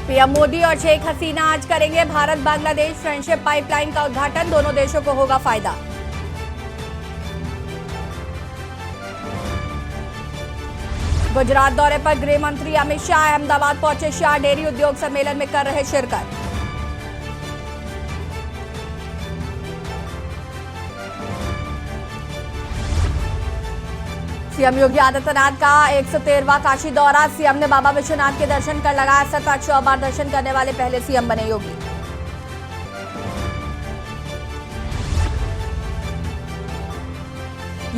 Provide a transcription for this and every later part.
PM Modi और शेख हसीना आज करेंगे भारत बांग्लादेश फ्रेंडशिप पाइपलाइन का उद्घाटन। दोनों देशों को होगा फायदा। गुजरात दौरे पर गृह मंत्री अमित शाह अहमदाबाद पहुंचे। शाह डेयरी उद्योग सम्मेलन में कर रहे शिरकत। सीएम योगी आदित्यनाथ का 113वां काशी दौरा। सीएम ने बाबा विश्वनाथ के दर्शन कर लगाया सर। 500 बार दर्शन करने वाले पहले सीएम बने योगी।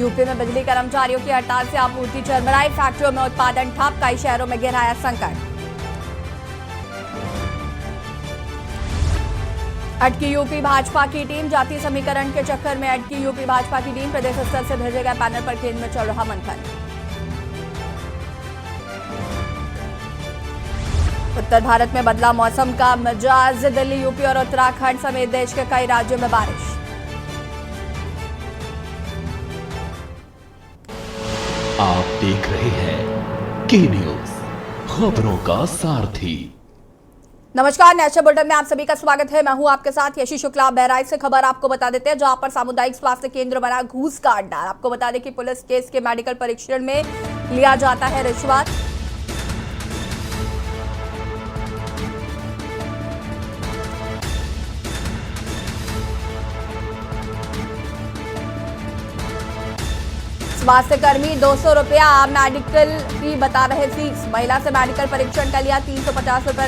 यूपी में बिजली कर्मचारियों की हड़ताल से आपूर्ति चरमराई। फैक्ट्रियों में उत्पादन ठप। कई शहरों में गहराया संकट। अटकी यूपी भाजपा की टीम। जातीय समीकरण के चक्कर में अटकी यूपी भाजपा की टीम। प्रदेश स्तर से भेजे गए पैनल पर केंद्र में चल रहा मंथन। उत्तर भारत में बदला मौसम का मिजाज। दिल्ली, यूपी और उत्तराखंड समेत देश के कई राज्यों में बारिश। आप देख रहे हैं के न्यूज, खबरों का सारथी। नमस्कार, नेशनल बुलेटिन में आप सभी का स्वागत है। मैं हूं आपके साथ यशी शुक्ला। बहराइच से खबर आपको बता देते हैं, जहां पर सामुदायिक स्वास्थ्य केंद्र बना घूस का अड्डा। आपको बता दें कि पुलिस केस के मेडिकल परीक्षण में लिया जाता है रिश्वत। स्वास्थ्य कर्मी 200 रुपया मेडिकल की बता रहे फीस। महिला से मेडिकल परीक्षण का लिया 350 रुपए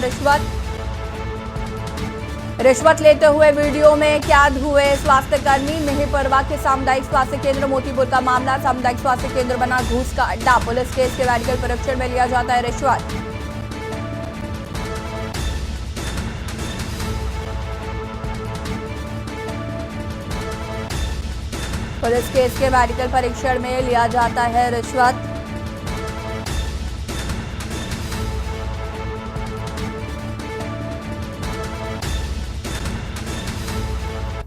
रिश्वत लेते हुए वीडियो में कैद हुए स्वास्थ्य कर्मी। मेहरपुरवा के सामुदायिक स्वास्थ्य केंद्र मोतीपुर का मामला। सामुदायिक स्वास्थ्य केंद्र बना घूस का अड्डा। पुलिस केस के मेडिकल परीक्षण में लिया जाता है रिश्वत। पुलिस केस के मेडिकल परीक्षण में लिया जाता है रिश्वत।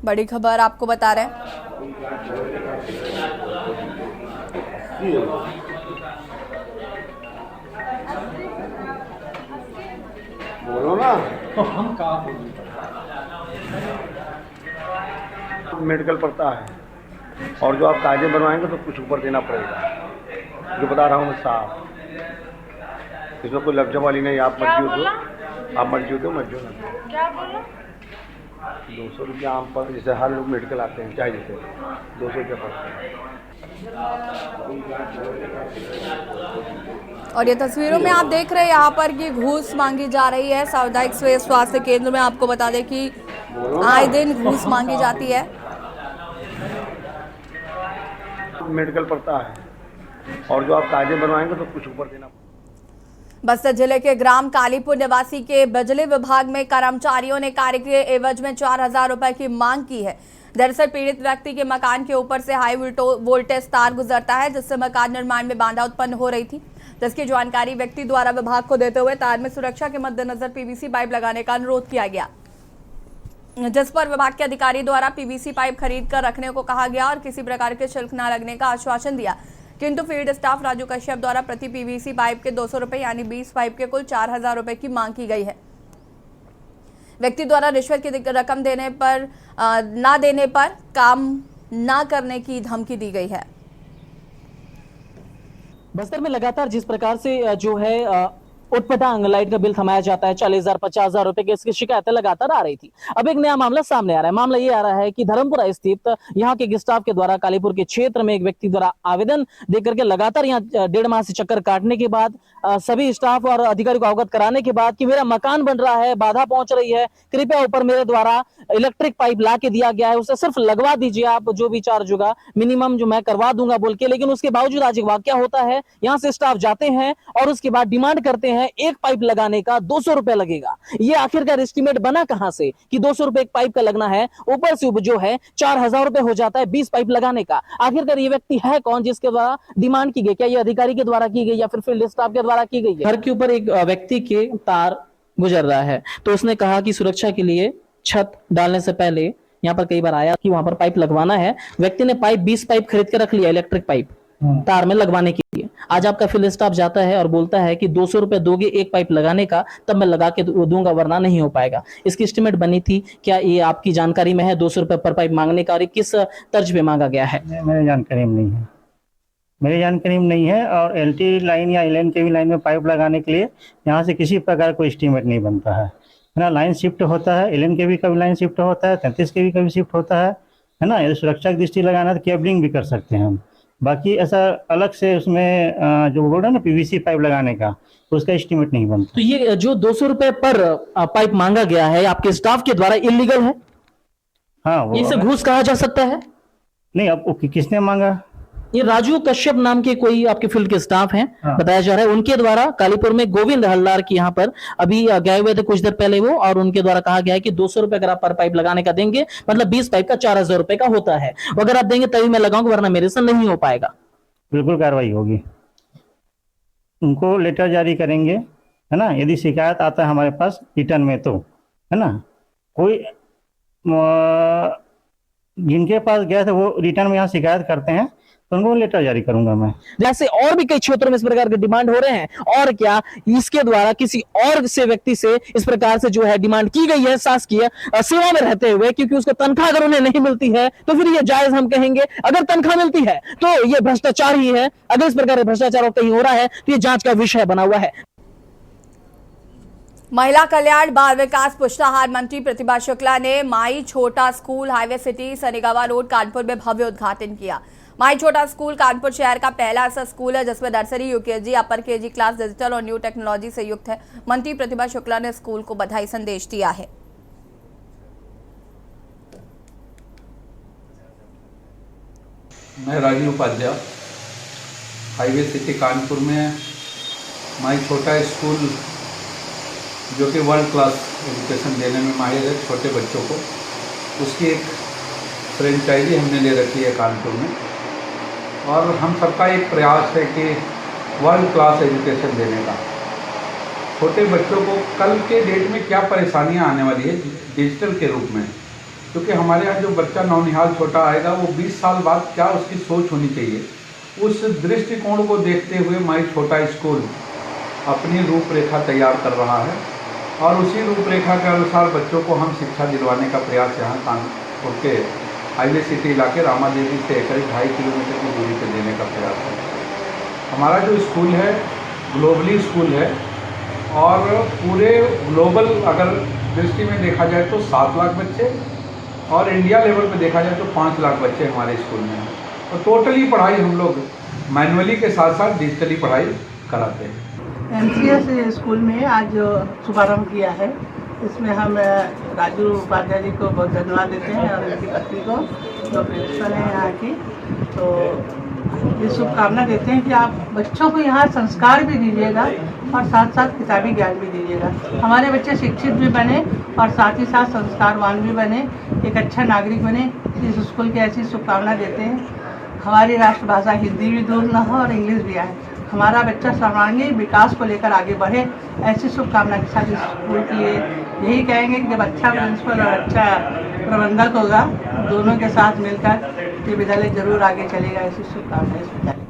बड़ी खबर आपको बता रहे हैं। बोलो ना। तो हम कहाँ बोलें? मेडिकल पड़ता है और जो आप कागज बनवाएंगे तो कुछ ऊपर देना पड़ेगा। जो बता रहा हूँ मैं साफ, इसमें कोई लफ्ज़ वाली नहीं। आप मर्जी हो तो आप मर्जी हो तो मर्जी हो ना। क्या बोला? 200 रुपया आम पर, जैसे हर लोग मेडिकल आते हैं चाहे जैसे 200 रुपया पड़ता है। और ये तस्वीरों में आप देख रहे हैं यहाँ पर कि घूस मांगी जा रही है। सामुदायिक स्वास्थ्य केंद्र में आपको बता दें कि आए दिन घूस मांगी जाती है। मेडिकल पड़ता है और जो आप कागज बनवाएंगे तो कुछ ऊपर देना पड़ेगा। बस्तर जिले के ग्राम कालीपुर निवासी के बिजली विभाग में कर्मचारियों ने कार्य के एवज में 4000 रुपए की मांग की है। दरअसल पीड़ित व्यक्ति के मकान के ऊपर से हाई वोल्टेज तार गुजरता है, जिससे मकान निर्माण में बाधा उत्पन्न हो रही थी, जिसकी जानकारी व्यक्ति द्वारा विभाग को देते हुए तार में सुरक्षा के मद्देनजर पीवीसी पाइप लगाने का अनुरोध किया गया, जिस पर विभाग के अधिकारी द्वारा पीवीसी पाइप खरीद कर रखने को कहा गया और किसी प्रकार के शुल्क न लगने का आश्वासन दिया। किंतु फील्ड स्टाफ राजू कश्यप द्वारा प्रति पीवीसी पाइप के 200 रुपए यानी 20 पाइप के कुल 4000 रुपए की मांग की गई है। व्यक्ति द्वारा रिश्वत की रकम ना देने पर काम न करने की धमकी दी गई है। बस्तर में लगातार जिस प्रकार से जो है उटपटांग लाइट का बिल थमाया जाता है 40,000 50,000 रुपए की, इसकी शिकायतें लगातार आ रही थी। अब एक नया मामला सामने आ रहा है। मामला ये आ रहा है कि धर्मपुरा स्थित यहाँ के स्टाफ के द्वारा कालीपुर के क्षेत्र में एक व्यक्ति द्वारा आवेदन देकर के लगातार यहाँ 1.5 माह से चक्कर काटने के बाद सभी स्टाफ और अधिकारी को अवगत कराने के बाद कि मेरा मकान बन रहा है, बाधा पहुंच रही है, कृपया ऊपर मेरे द्वारा इलेक्ट्रिक पाइप ला के दिया गया है, उसे सिर्फ लगवा दीजिए आप, जो भी चार्ज होगा मिनिमम जो मैं करवा दूंगा बोल के। लेकिन उसके बावजूद आज एक वाकया होता है, यहाँ से स्टाफ जाते हैं और उसके बाद डिमांड करते हैं एक पाइप लगाने का 200 रुपए लगेगा। ये आखिरकार एस्टीमेट बना कहां से कि 200 रुपए एक पाइप का लगना है, ऊपर से जो है 4000 रुपए हो जाता है 20 पाइप लगाने का। आखिरकार ये व्यक्ति है कौन जिसके द्वारा डिमांड की गई? क्या ये अधिकारी के द्वारा की गई या फिर फील्ड स्टाफ के द्वारा की गई है? घर के ऊपर एक व्यक्ति के तार गुजर रहा है, तो उसने कहा कि सुरक्षा के लिए छत डालने से पहले यहाँ पर कई बार आया कि वहां पर पाइप लगवाना है। व्यक्ति ने 20 पाइप खरीद के रख लिया, इलेक्ट्रिक पाइप। तार में लगवाने के लिए। आज आपका फील्ड स्टाफ जाता है और बोलता है कि 200 रुपए दोगे एक पाइप लगाने का, तब मैं लगा के दूंगा, वरना नहीं हो पाएगा। इसकी एस्टिमेट बनी थी क्या? ये आपकी जानकारी में है 200 रुपए पर पाइप मांगने का, और ये किस तर्ज पे मांगा गया है? मेरे जानकारी में नहीं है, मेरी जानकारी में नहीं है। और एलटी लाइन या एलएनकेवी लाइन में पाइप लगाने के लिए यहाँ से किसी प्रकार कोई एस्टीमेट नहीं बनता है ना। लाइन शिफ्ट होता है, एलएनकेवी का भी लाइन शिफ्ट होता है, 33 केवी का भी शिफ्ट होता है ना। यदि सुरक्षा की दृष्टि लगाना है तो केबलिंग भी कर सकते हैं हम। बाकी ऐसा अलग से उसमें जो बोल रहे हैं ना पीवीसी पाइप लगाने का, तो उसका एस्टीमेट नहीं बनता। तो ये जो 200 रुपए पर पाइप मांगा गया है आपके स्टाफ के द्वारा, इलीगल है? हाँ, वो इसे घूस कहा जा सकता है? नहीं। अब किसने मांगा? ये राजू कश्यप नाम के कोई आपके फील्ड के स्टाफ हैं, हाँ। बताया जा रहा है, उनके द्वारा कालीपुर में गोविंद हल्दार की यहाँ पर अभी गए हुए थे कुछ देर पहले वो, और उनके द्वारा कहा गया है कि 200 रुपए अगर आप पर पाइप लगाने का देंगे, मतलब 20 पाइप का 4000 रुपए का होता है, अगर आप देंगे तभी मैं लगाऊंगा, वरना मेरे से नहीं हो पाएगा। बिल्कुल कार्रवाई होगी, उनको लेटर जारी करेंगे, है ना। यदि शिकायत आता है हमारे पास रिटर्न में, तो है ना, कोई जिनके पास गए थे वो रिटर्न में यहाँ शिकायत करते हैं तो उनको लेटर जारी करूंगा मैं। जैसे और भी कई क्षेत्रों में इस प्रकार के डिमांड हो रहे हैं, और क्या इसके द्वारा किसी और से व्यक्ति से इस प्रकार से जो है डिमांड की गई है शासकीय सेवा में रहते हुए, क्योंकि उसको तनख्वाह अगर उन्हें नहीं मिलती है तो फिर ये जायज हम कहेंगे। अगर तनख्वाह मिलती है तो ये भ्रष्टाचार ही है। अगर इस प्रकार का भ्रष्टाचार कहीं हो रहा है तो ये जांच का विषय बना हुआ है। महिला कल्याण बाल विकास पुष्टाहार मंत्री प्रतिभा शुक्ला ने my Chhota school highway city सनीगावा रोड कानपुर में भव्य उद्घाटन किया। माई छोटा स्कूल कानपुर शहर का पहला ऐसा स्कूल है जिसमें नर्सरी, यूकेजी, अपर केजी क्लास डिजिटल और न्यू टेक्नोलॉजी से युक्त है। मंत्री प्रतिभा शुक्ला ने स्कूल को बधाई संदेश दिया है। मैं राजीव उपाध्याय हाईवे सिटी कानपुर में माई छोटा स्कूल, जो कि वर्ल्ड क्लास एजुकेशन देने में माहिर है छोटे बच्चों को, उसकी एक फ्रेंचाइजी हमने ले रखी है कानपुर में। और हम सबका एक प्रयास है कि वर्ल्ड क्लास एजुकेशन देने का। छोटे बच्चों को कल के डेट में क्या परेशानियां आने वाली है डिजिटल के रूप में, क्योंकि हमारे यहाँ जो बच्चा नौनिहाल छोटा आएगा वो 20 साल बाद क्या उसकी सोच होनी चाहिए, उस दृष्टिकोण को देखते हुए माई छोटा स्कूल अपनी रूपरेखा तैयार कर रहा है। और उसी रूपरेखा के अनुसार बच्चों को हम शिक्षा दिलवाने का प्रयास यहाँ कानपुर के हाईवे सिटी इलाके रामादेवी से करीब 2.5 किलोमीटर की दूरी पर देने का प्रयास है। हमारा जो स्कूल है ग्लोबली स्कूल है, और पूरे ग्लोबल अगर दृष्टि में देखा जाए तो 7 लाख बच्चे, और इंडिया लेवल पे देखा जाए तो 5 लाख बच्चे हमारे स्कूल में हैं। और टोटली पढ़ाई हम लोग मैनुअली के साथ साथ डिजिटली पढ़ाई कराते हैं। एमसीएस स्कूल में आज शुभारंभ किया है, इसमें हम राजू उपाध्याय जी को बहुत धन्यवाद देते हैं और उनकी पत्नी को जो प्रिंसिपल है यहाँ की। तो ये शुभकामना देते हैं कि आप बच्चों को यहाँ संस्कार भी दीजिएगा और साथ साथ किताबी ज्ञान भी दीजिएगा। हमारे बच्चे शिक्षित भी बने और साथ ही साथ संस्कारवान भी बने, एक अच्छा नागरिक बने। इस स्कूल की ऐसी शुभकामना देते हैं। हमारी राष्ट्रभाषा हिंदी भी दूर न हो और इंग्लिश भी आए, हमारा बच्चा सर्वांगीण विकास को लेकर आगे बढ़े, ऐसी शुभकामना के साथ इस स्कूल की यही कहेंगे कि जब अच्छा प्रिंसिपल और अच्छा प्रबंधक होगा, दोनों के साथ मिलकर ये विद्यालय जरूर आगे चलेगा, ऐसी शुभकामनाएं इस विद्यालय।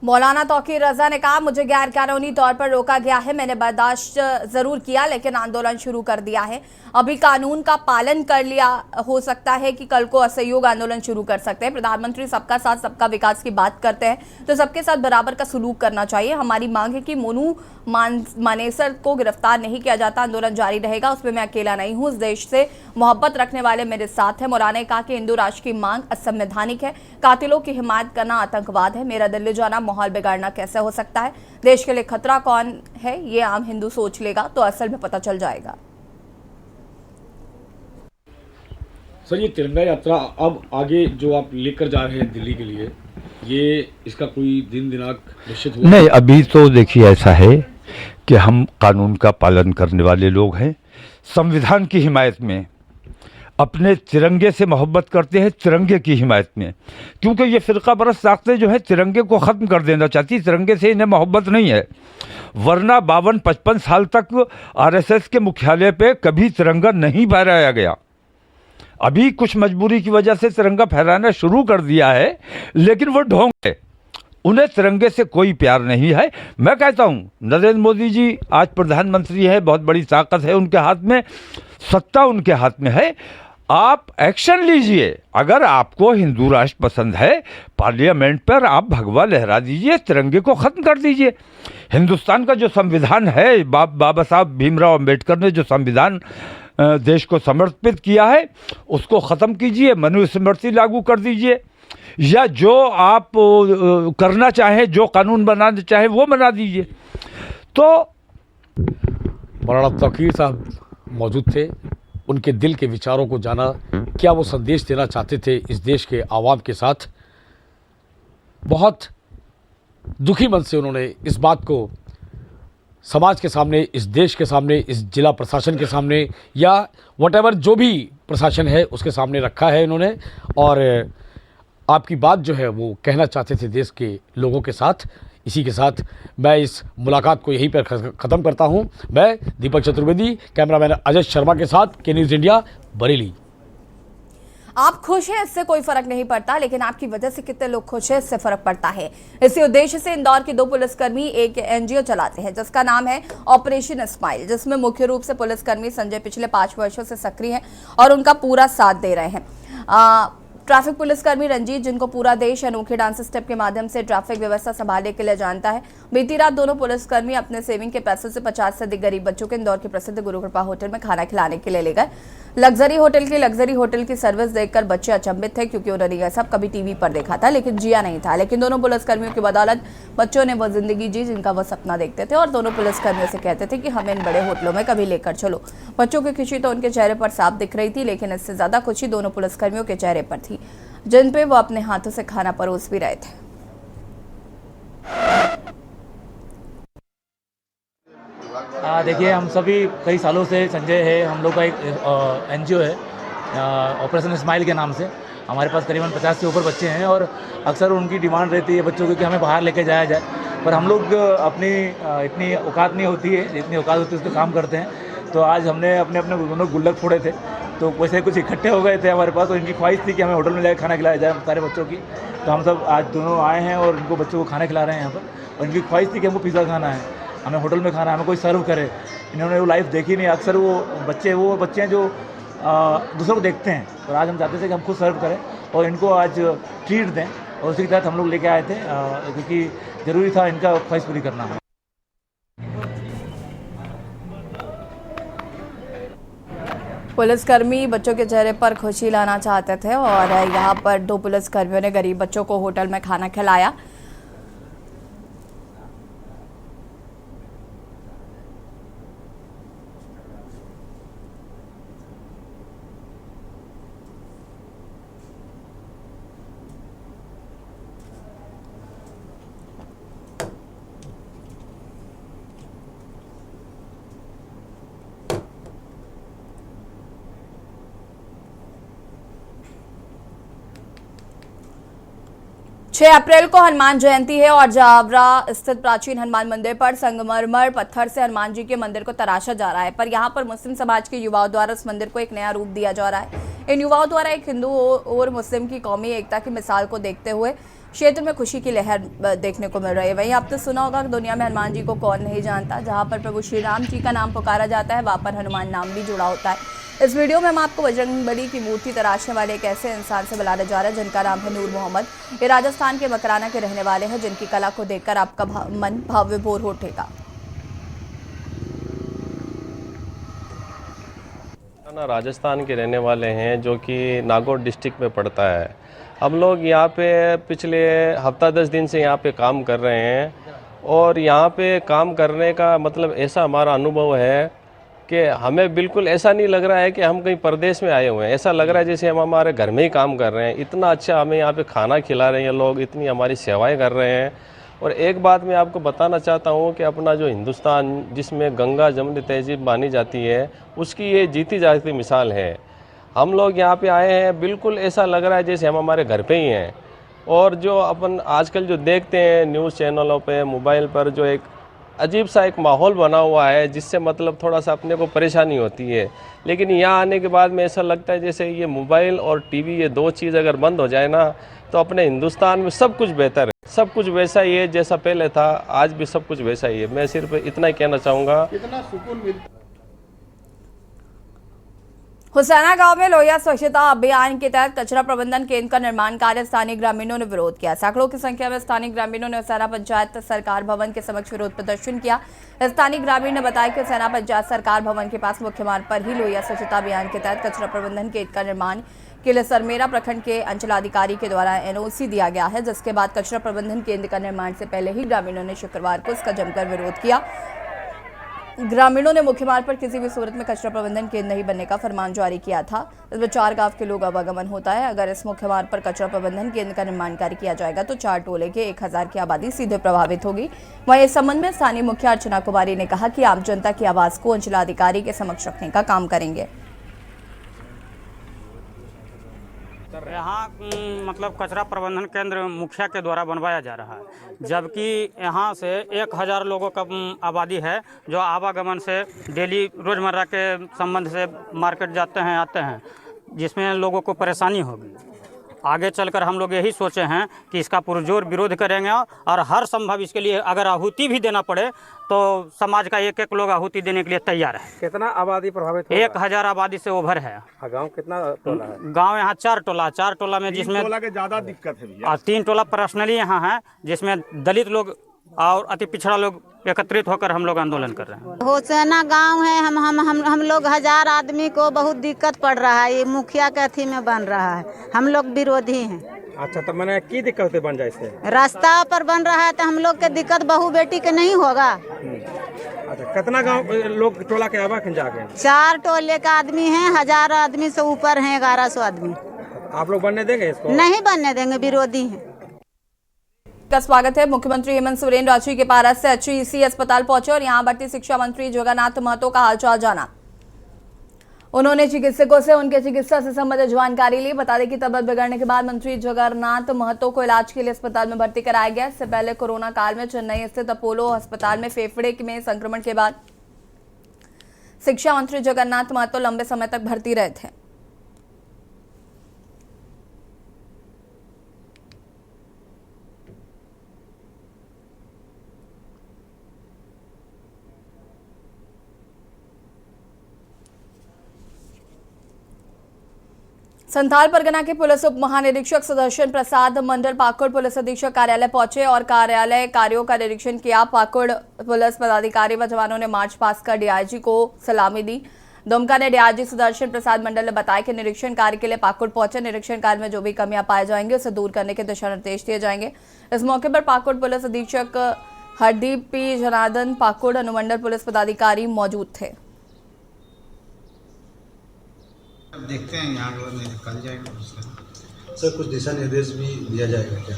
मौलाना तौकीर रजा ने कहा, मुझे गैर कानूनी तौर पर रोका गया है, मैंने बर्दाश्त जरूर किया लेकिन आंदोलन शुरू कर दिया है। अभी कानून का पालन कर लिया, हो सकता है कि कल को असहयोग आंदोलन शुरू कर सकते हैं। प्रधानमंत्री सबका साथ सबका विकास की बात करते हैं तो सबके साथ बराबर का सलूक करना चाहिए। हमारी मांग है कि मोनू मानेसर को गिरफ्तार नहीं किया जाता, आंदोलन जारी रहेगा, उसमें मैं अकेला नहीं हूँ, इस देश से मोहब्बत रखने वाले मेरे साथ हैं। मौलाना ने कहा कि हिंदू राष्ट्र की मांग असंवैधानिक है, कातिलों की हिमायत करना आतंकवाद है, मेरा दिल्ली जाना माहौल बिगाड़ना कैसे हो सकता है। देश के लिए खतरा कौन है ये आम हिंदू सोच लेगा तो असल में पता चल जाएगा। सर, ये तिरंगा यात्रा अब आगे जो आप लेकर जा रहे हैं दिल्ली के लिए, ये इसका कोई दिन दिनांक निश्चित हुआ? नहीं, अभी तो देखिए ऐसा है कि हम कानून का पालन करने वाले लोग हैं, संविधान की हिमायत में, अपने तिरंगे से मोहब्बत करते हैं, तिरंगे की हिमायत में, क्योंकि ये फ़िरका परस्त ताकतें जो है तिरंगे को ख़त्म कर देना चाहती, तिरंगे से इन्हें मोहब्बत नहीं है। वरना 52-55 साल तक आरएसएस के मुख्यालय पे कभी तिरंगा नहीं फहराया गया। अभी कुछ मजबूरी की वजह से तिरंगा फहराना शुरू कर दिया है, लेकिन वो ढोंग है। उन्हें तिरंगे से कोई प्यार नहीं है। मैं कहता हूँ नरेंद्र मोदी जी आज प्रधानमंत्री हैं, बहुत बड़ी ताकत है उनके हाथ में, सत्ता उनके हाथ में है। आप एक्शन लीजिए। अगर आपको हिंदू राष्ट्र पसंद है, पार्लियामेंट पर आप भगवा लहरा दीजिए, तिरंगे को ख़त्म कर दीजिए। हिंदुस्तान का जो संविधान है, बाबा साहब भीमराव अंबेडकर ने जो संविधान देश को समर्पित किया है, उसको ख़त्म कीजिए, मनुस्मृति लागू कर दीजिए, या जो आप करना चाहें, जो कानून बनाना चाहें वो बना दीजिए। तो मौलाना तौकीर साहब मौजूद थे, उनके दिल के विचारों को जाना, क्या वो संदेश देना चाहते थे इस देश के आवाम के साथ। बहुत दुखी मन से उन्होंने इस बात को समाज के सामने, इस देश के सामने, इस जिला प्रशासन के सामने, या व्हाटएवर जो भी प्रशासन है उसके सामने रखा है इन्होंने। और आपकी बात जो है वो कहना चाहते थे देश के लोगों के साथ। इसी के साथ मैं इस मुलाकात को यहीं पर ख़त्म करता हूं। मैं दीपक चतुर्वेदी, कैमरामैन अजय शर्मा के साथ, के न्यूज़ इंडिया, बरेली। आप खुश हैं इससे कोई फर्क नहीं पड़ता, लेकिन आपकी वजह से कितने लोग खुश हैं इससे फर्क पड़ता है। इसी उद्देश्य से इंदौर के 2 पुलिसकर्मी एक एनजीओ चलाते हैं जिसका नाम है ऑपरेशन स्माइल, जिसमें मुख्य रूप से पुलिसकर्मी संजय पिछले 5 वर्षों से सक्रिय हैं और उनका पूरा साथ दे रहे हैं। ट्रैफिक पुलिसकर्मी रंजीत, जिनको पूरा देश अनोखे डांस स्टेप के माध्यम से ट्रैफिक व्यवस्था संभालने के लिए जानता है, बीती रात दोनों पुलिसकर्मी अपने सेविंग के पैसों से 50 से अधिक गरीब बच्चों के इंदौर के प्रसिद्ध गुरु कृपा होटल में खाना खिलाने के लिए ले गए। लग्जरी होटल की सर्विस देखकर बच्चे अचंभित थे, क्योंकि उन्होंने यह सब कभी टीवी पर देखा था लेकिन जिया नहीं था। लेकिन दोनों पुलिसकर्मियों की बदौलत बच्चों ने वह जिंदगी जी जिनका वह सपना देखते थे, और दोनों पुलिसकर्मियों से कहते थे कि हमें इन बड़े होटलों में कभी लेकर चलो। बच्चों की खुशी तो उनके चेहरे पर साफ दिख रही थी, लेकिन इससे ज्यादा खुशी दोनों पुलिसकर्मियों के चेहरे पर थी, जिन पे वो अपने हाथों से खाना परोस भी रहे थे। देखिए, हम सभी कई सालों से, संजय है, हम लोग का एक एनजीओ है ऑपरेशन स्माइल के नाम से। हमारे पास करीबन 50 से ऊपर बच्चे हैं और अक्सर उनकी डिमांड रहती है बच्चों की कि हमें बाहर लेके जाया जाए, पर हम लोग अपनी इतनी औकात नहीं होती है, जितनी औकात होती है उसको काम करते हैं। तो आज हमने अपने दोनों गुल्लक फोड़े थे, तो वैसे कुछ इकट्ठे हो गए थे हमारे पास, और इनकी ख्वाहिश थी कि हमें होटल में जाकर खाना खिलाया जाए सारे बच्चों की। तो हम सब आज दोनों आए हैं और इनको बच्चों को खाना खिला रहे हैं यहाँ पर। और इनकी ख्वाहिश थी कि हमको पिज़्ज़ा खाना है, हमें होटल में खाना है, हमें कोई सर्व करे। इन्होंने वो लाइफ देखी नहीं। अक्सर वो बच्चे हैं जो दूसरों को देखते हैं, और आज हम चाहते थे कि हम खुद सर्व करें और इनको आज ट्रीट दें, और उसी के तहत हम लोग लेके आए थे, क्योंकि ज़रूरी था इनका ख्वाहिश पूरी करना। पुलिसकर्मी बच्चों के चेहरे पर खुशी लाना चाहते थे, और यहाँ पर 2 पुलिसकर्मियों ने गरीब बच्चों को होटल में खाना खिलाया। छह अप्रैल को हनुमान जयंती है और जावरा स्थित प्राचीन हनुमान मंदिर पर संगमरमर पत्थर से हनुमान जी के मंदिर को तराशा जा रहा है, पर यहाँ पर मुस्लिम समाज के युवाओं द्वारा इस मंदिर को एक नया रूप दिया जा रहा है। इन युवाओं द्वारा एक हिंदू और मुस्लिम की कौमी एकता की मिसाल को देखते हुए क्षेत्र में खुशी की लहर देखने को मिल रही है। वहीं आपने सुना होगा कि दुनिया में हनुमान जी को कौन नहीं जानता। जहां पर प्रभु श्री राम जी का नाम पुकारा जाता है, वहां पर हनुमान नाम भी जुड़ा होता है। इस वीडियो में हम आपको बजरंगबली की मूर्ति तराशने वाले एक ऐसे इंसान से बुलाया जा रहा है जिनका नाम है नूर मोहम्मद। ये राजस्थान के मकराना के रहने वाले हैं, जिनकी कला को देखकर आपका मन भाव विभोर हो उठेगा। राजस्थान के रहने वाले हैं, जो कि नागौर डिस्ट्रिक्ट में पड़ता है। हम लोग यहाँ पे पिछले हफ्ता 10 दिन से यहाँ पे काम कर रहे हैं, और यहाँ पे काम करने का मतलब ऐसा हमारा अनुभव है कि हमें बिल्कुल ऐसा नहीं लग रहा है कि हम कहीं परदेश में आए हुए हैं। ऐसा लग रहा है जैसे हम हमारे घर में ही काम कर रहे हैं। इतना अच्छा हमें यहाँ पे खाना खिला रहे हैं लोग, इतनी हमारी सेवाएं कर रहे हैं। और एक बात मैं आपको बताना चाहता हूँ कि अपना जो हिंदुस्तान, जिसमें गंगा जमुनी तहजीब मानी जाती है, उसकी ये जीती जाती मिसाल है। हम लोग यहाँ पे आए हैं, बिल्कुल ऐसा लग रहा है जैसे हम हमारे घर पे ही हैं। और जो अपन आजकल जो देखते हैं न्यूज़ चैनलों पे, मोबाइल पर, जो एक अजीब सा एक माहौल बना हुआ है, जिससे मतलब थोड़ा सा अपने को परेशानी होती है। लेकिन यहाँ आने के बाद में ऐसा लगता है जैसे ये मोबाइल और टीवी, ये दो चीज़ अगर बंद हो जाए ना, तो अपने हिंदुस्तान में सब कुछ बेहतर है। सब कुछ वैसा ही है जैसा पहले था, आज भी सब कुछ वैसा ही है। मैं सिर्फ इतना ही कहना चाहूँगा। कितना सुकून मिलता हुसैना गांव में लोहिया स्वच्छता अभियान के तहत कचरा प्रबंधन केंद्र का निर्माण कार्य स्थानीय ग्रामीणों ने विरोध किया। सैकड़ों की संख्या में स्थानीय ग्रामीणों ने हुसैना पंचायत सरकार भवन के समक्ष विरोध प्रदर्शन किया। स्थानीय ग्रामीण ने बताया कि हुसैना पंचायत सरकार भवन के पास मुख्य मार्ग पर ही लोहिया स्वच्छता अभियान के तहत कचरा प्रबंधन केंद्र का निर्माण के लिए सरमेरा प्रखंड के अंचलाधिकारी के द्वारा एनओसी दिया गया है, जिसके बाद कचरा प्रबंधन केंद्र का निर्माण से पहले ही ग्रामीणों ने शुक्रवार को इसका जमकर विरोध किया। ग्रामीणों ने मुख्य मार्ग पर किसी भी सूरत में कचरा प्रबंधन केंद्र नहीं बनने का फरमान जारी किया था। इसमें 4 गांव के लोग आवागमन होता है। अगर इस मुख्य मार्ग पर कचरा प्रबंधन केंद्र का निर्माण कार्य किया जाएगा तो 4 टोले के 1000 की आबादी सीधे प्रभावित होगी। वहीं इस संबंध में स्थानीय मुखिया अर्चना कुमारी ने कहा कि आम जनता की आवाज को अंचलाधिकारी के समक्ष रखने का काम करेंगे। यहाँ मतलब कचरा प्रबंधन केंद्र मुखिया के द्वारा बनवाया जा रहा है, जबकि यहाँ से 1000 लोगों का आबादी है जो आवागमन से डेली रोज़मर्रा के संबंध से मार्केट जाते हैं आते हैं, जिसमें लोगों को परेशानी होगी। आगे चलकर हम लोग यही सोचे हैं कि इसका पुरजोर विरोध करेंगे और हर संभव इसके लिए अगर आहुति भी देना पड़े तो समाज का एक लोग आहुति देने के लिए तैयार है। कितना आबादी प्रभावित? 1000 आबादी से ओवर है। गांव कितना टोला है? गांव यहाँ 4 टोला में, जिसमें 3 टोला के ज़्यादा दिक्कत है। 3 टोला पर्सनली यहाँ है, जिसमें दलित लोग और अति पिछड़ा लोग एकत्रित होकर हम लोग आंदोलन कर रहे हैं। हुसैना गांव है, हम लोग 1000 आदमी को बहुत दिक्कत पड़ रहा है। ये मुखिया के अथी में बन रहा है, हम लोग विरोधी हैं। अच्छा, तो मैंने की दिक्कत बन जाए इससे? रास्ता पर बन रहा है तो हम लोग के दिक्कत बहू बेटी के नहीं होगा। अच्छा, कितना गांव लोग टोला के आवा जाके? 4 टोले का आदमी है, 1000 आदमी से ऊपर है, 1100 आदमी। आप लोग बनने देंगे इसको? नहीं बनने देंगे, विरोधी हैं। का स्वागत है। मुख्यमंत्री हेमंत सोरेन रांची के पारस से HEC अस्पताल पहुंचे और यहां भर्ती शिक्षा मंत्री जगन्नाथ महतो का हालचाल जाना। उन्होंने चिकित्सकों से उनके चिकित्सा से संबंधित जानकारी ली। बता दें कि तबीयत बिगड़ने के बाद मंत्री जगन्नाथ महतो को इलाज के लिए अस्पताल में भर्ती कराया गया। इससे पहले कोरोना काल में चेन्नई स्थित अपोलो अस्पताल में फेफड़े में संक्रमण के बाद शिक्षा मंत्री जगन्नाथ महतो लंबे समय तक भर्ती रहे थे। संथाल परगना के पुलिस उप महानिरीक्षक सुदर्शन प्रसाद मंडल पाकुड़ पुलिस अधीक्षक कार्यालय पहुंचे और कार्यालय कार्यों का निरीक्षण किया। पाकुड़ पुलिस पदाधिकारी व जवानों ने मार्च पास कर DIG को सलामी दी। दुमका ने DIG सुदर्शन प्रसाद मंडल ने बताया कि निरीक्षण कार्य के लिए पाकुड़ पहुंचे। निरीक्षण कार्य में जो भी कमियां पाए जाएंगे उसे दूर करने के दिशा निर्देश दिए जाएंगे। इस मौके पर पाकुड़ पुलिस अधीक्षक हरदीप P जनार्दन, पाकुड़ अनुमंडल पुलिस पदाधिकारी मौजूद थे। देखते हैं यहाँ निकल जाएगा। सर, कुछ दिशा निर्देश भी दिया जाएगा क्या?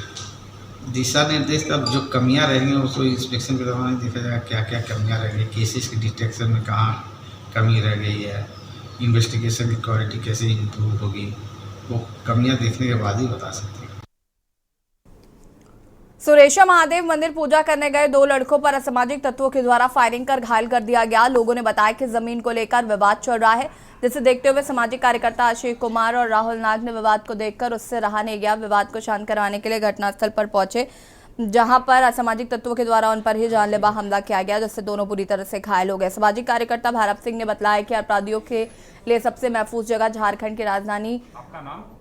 दिशा निर्देश अब जो कमियां रहेंगी उसको इंस्पेक्शन के दौरान देखा जाएगा क्या क्या कमियां रहेंगी, केसेस की डिटेक्शन में कहाँ कमी रह गई है, इन्वेस्टिगेशन की क्वालिटी कैसे इम्प्रूव होगी, वो कमियां देखने के बाद ही बता सकते हैं। सुरेशा महादेव मंदिर पूजा करने गए 2 लड़कों पर असामाजिक तत्वों के द्वारा फायरिंग कर घायल कर दिया गया। लोगों ने बताया कि जमीन को लेकर विवाद चल रहा है, जिसे देखते हुए सामाजिक कार्यकर्ता आशीष कुमार और राहुल नाग ने विवाद को देखकर उससे रहा नहीं गया। विवाद को शांत करवाने के लिए घटनास्थल पर पहुंचे, जहां पर असामाजिक तत्वों के द्वारा उन पर ही जानलेवा हमला किया गया, जिससे दोनों बुरी तरह से घायल हो गए। सामाजिक कार्यकर्ता भारत सिंह ने बताया कि अपराधियों के लिए सबसे महफूज जगह झारखंड की राजधानी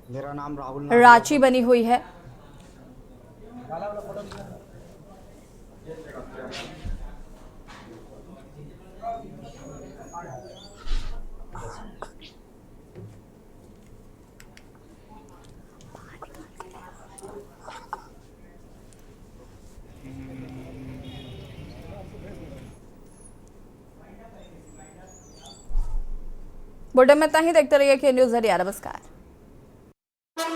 मेरा नाम राहुल रांची बनी हुई है। बुलेटिन में इतना ही। देखते रहिए के न्यूज़ हरियाणा। नमस्कार।